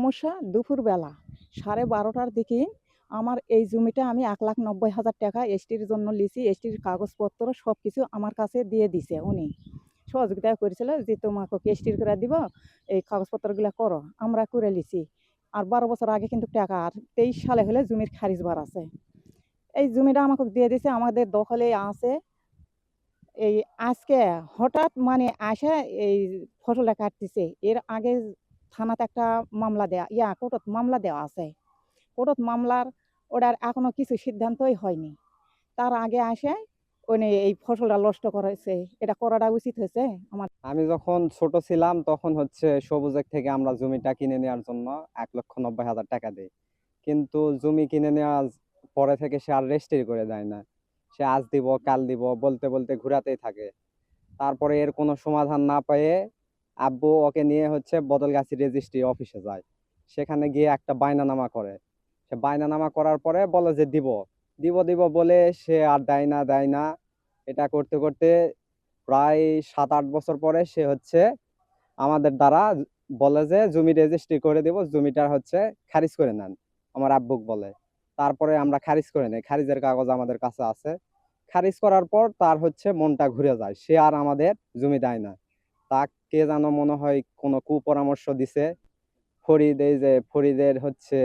সমস্যা দুপুরবেলা 12:30টার দিকে আমার এই জমিটা আমি 1,90,000 টাকা এসটির জন্য লিছি। এসটির কাগজপত্র সব কিছু আমার কাছে দিয়ে দিছে উনি। সহযোগিতা করেছিল যে তোমাকে এসটির করে দিব, এই কাগজপত্রগুলো করো। আমরা করে লিছি। আর 12 বছর আগে কিন্তু টাকা, আর 23 সালে হলে জমির খারিজ বার আছে। এই জমিটা আমাকে দিয়ে দিছে, আমাদের দখলে আছে। এই আজকে হঠাৎ মানে আসে এই ফসলটা কাটতেছে। এর আগে থানাতে একটা মামলা দেয়া কোর্টত মামলা দেওয়া আছে। কোর্টত মামলার ওটার এখনো কিছু সিদ্ধান্তই হয়নি। তার আগে আসে উনি এই ফসলটা নষ্ট করেছে। এটা করাটা উচিত হয়েছে আমার। আমি যখন ছোট ছিলাম তখন হচ্ছে সবুজের থেকে আমরা জমিটা কিনে নেওয়ার জন্য 1,90,000 টাকা দিই। কিন্তু জমি কিনে নেওয়ার পরে থেকে সে আর রেজিস্ট্রি করে দেয় না। সে আজ দিব কাল দিব বলতে বলতে ঘুরাতেই থাকে। তারপরে এর কোনো সমাধান না পেয়ে আব্বু ওকে নিয়ে হচ্ছে বদলগাছি রেজিস্ট্রি অফিসে যায়। সেখানে গিয়ে একটা বায়নানামা করে। সে বায়নানামা করার পরে বলে যে দিব দিব দিব বলে সে আর দেয় না। এটা করতে করতে প্রায় 7-8 বছর পরে সে হচ্ছে আমাদের দ্বারা বলে যে জমি রেজিস্ট্রি করে দিব, জমিটা হচ্ছে খারিজ করে নেন, আমার আব্বুক বলে। তারপরে আমরা খারিজ করে নেই, খারিজের কাগজ আমাদের কাছে আছে। খারিজ করার পর তার হচ্ছে মনটা ঘুরে যায়, সে আর আমাদের জমি দেয় না। তাকে যেন মনে হয় কোনো কুপরামর্শ দিছে ফরিদ, এই যে ফরিদের হচ্ছে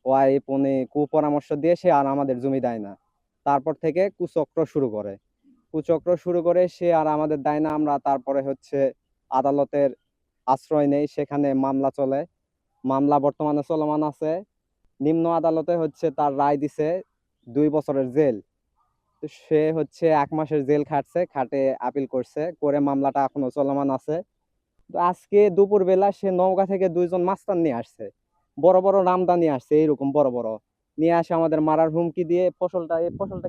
ওয়াইফ, উনি কুপরামর্শ দিয়ে সে আর আমাদের জমি দেয় না। তারপর থেকে কুচক্র শুরু করে সে আর আমাদের দেয় না। আমরা তারপরে হচ্ছে আদালতের আশ্রয় নেই, সেখানে মামলা চলে। মামলা বর্তমানে চলমান আছে। নিম্ন আদালতে হচ্ছে তার রায় দিছে 2 বছরের জেল। তো সে হচ্ছে 1 মাসের জেল খাটে আপিল করে মামলাটা এখনো চলমান আছে। তো আজকে দুপুর বেলা সে নওগাঁ থেকে 2জন মাস্তান নিয়ে আসছে, বড় বড় রামদা নিয়ে আসছে, এইরকম বড় বড় নিয়ে আসে আমাদের মারার হুমকি দিয়ে। এই ফসলটা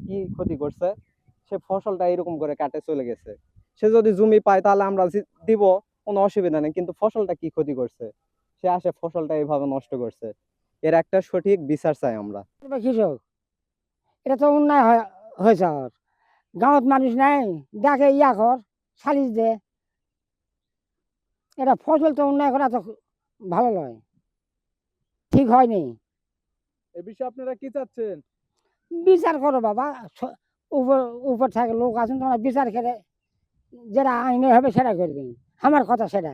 কি ক্ষতি করছে, সে ফসলটা এরকম করে কাটে চলে গেছে। সে যদি জমি পায় তাহলে আমরা দিব, কোনো অসুবিধা নেই, কিন্তু ফসলটা কি ক্ষতি করছে, সে আসে ফসলটা এইভাবে নষ্ট করছে। এর একটা সঠিক বিচার চাই আমরা। কৃষক, এটা তো অন্যায় হয়েছে। আর গাঁৱত মানুষ নাই, ডাকে কর সালিশ দে। এটা ফসল তো অন্যায় করা তো ভালো নয়, ঠিক হয়নি। এ বিষয়ে আপনারা কি চাচ্ছেন? বিচার করো বাবা, উপর উপর থেকে লোক আছেন, তোমরা বিচার করে যেটা আইনে হবে সেটা করবে। আমার কথা সেটা।